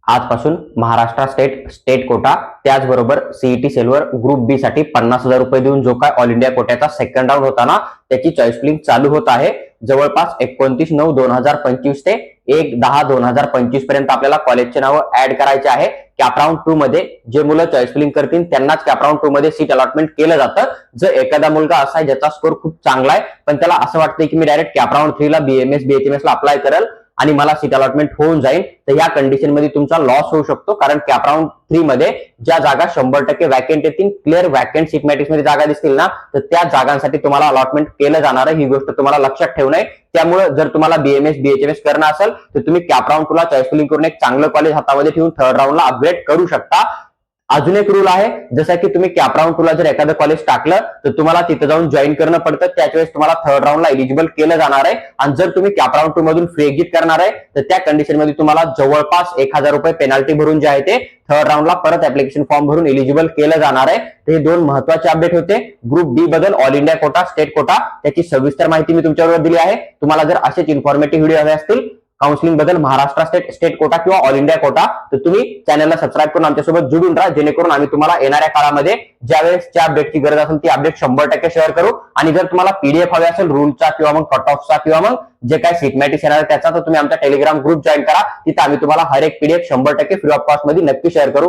आजपासून Maharashtra state quota त्याचबरोबर CET सेलवर ग्रुप बी साठी 50,000 रुपये देऊन जो काय ऑल इंडिया कोट्याचा सेकंड राऊंड होता ना, त्याची चॉईस फिलिंग चालू होत आहे. जवळपास 29/9/2025 ते 1/10/2025 पर्यंत आपल्याला कॉलेजचे नाव ऍड करायचे आहे. कॅप राऊंड 2 मध्ये जे मुलं चॉईस फिलिंग करतील त्यांनाच कॅप राऊंड 2 मध्ये सीट अलॉटमेंट केलं जातं. जर एखादा मुलगा असा आहे ज्याचा स्कोर खूप चांगला आहे पण त्याला असं वाटतंय की मी डायरेक्ट कॅप राऊंड 3 ला बीएमएस बीएचएमएस ला अप्लाय करेल आणि मला सीट अलॉटमेंट होऊन जाईल, तर या कंडिशन मध्ये तुमचा लॉस होऊ शकतो. कारण कॅप राऊंड 3 मध्ये ज्या जागा 100% वॅकेंट येतील, क्लिअर वॅकेंट सीट मॅट्रिक्स मध्ये जागा दिसतील ना, तर त्या जागांसाठी तुम्हाला अलॉटमेंट केलं जाणार आहे. ही गोष्ट तुम्हाला लक्षात ठेवणं आहे. त्यामुळे जर तुम्हाला बीएमएस बीएचएमएस करणं असेल तर तुम्ही कॅप राऊंड 2 ला चॉईस फिलिंग करून एक चांगलं कॉलेज हातामध्ये ठेवून थर्ड राऊंडला अपग्रेड करू शकता. अजून एक रूल आहे, जसं की तुम्ही कॅप राऊंड 2 ला जर एखादं कॉलेज टाकलं तर तुम्हाला तिथे जाऊन जॉईन करणं पडतं. त्याच वेळेस तुम्हाला थर्ड राऊंडला एलिजिबल केलं जाणार आहे. आणि जर तुम्ही कॅप राऊंड 2 मधून फ्री एक्झिट करणार आहे तर त्या कंडिशन मध्ये तुम्हाला जवळपास 1,000 रुपये पेनल्टी भरून जे आहे ते थर्ड राऊंडला परत ऍप्लिकेशन फॉर्म भरून एलिजिबल केलं जाणार आहे. हे दोन महत्वाचे अपडेट होते. ग्रुप बी बद्दल all India quota state quota त्याची सविस्तर माहिती मी तुमच्याबरोबर दिली आहे. तुम्हाला जर असेच इन्फॉर्मेटिव्ह व्हिडिओ हवे असतील काउन्सिलिंग बद्दल महाराष्ट्र स्टेट कोटा किंवा ऑल इंडिया कोटा, तर तुम्ही चॅनलला सबस्क्राईब करून आमच्यासोबत जुडून राहा, जेणेकरून आम्ही तुम्हाला येणाऱ्या काळामध्ये ज्यावेळेस ज्या अपडेटची गरज असेल ती अपडेट 100% शेअर करू. आणि जर तुम्हाला पीडीएफ हवे असेल रूलचा किंवा मग कट ऑफचा किंवा मग जे काय सीट मॅट्रिक्स येणार आहे त्याचा, तर तुम्ही आमचा टेलिग्राम ग्रुप जॉईन करा. तिथे आम्ही तुम्हाला हर एक पीडीएफ 100% फ्री ऑफ कॉस्ट मध्ये नक्की शेअर करू.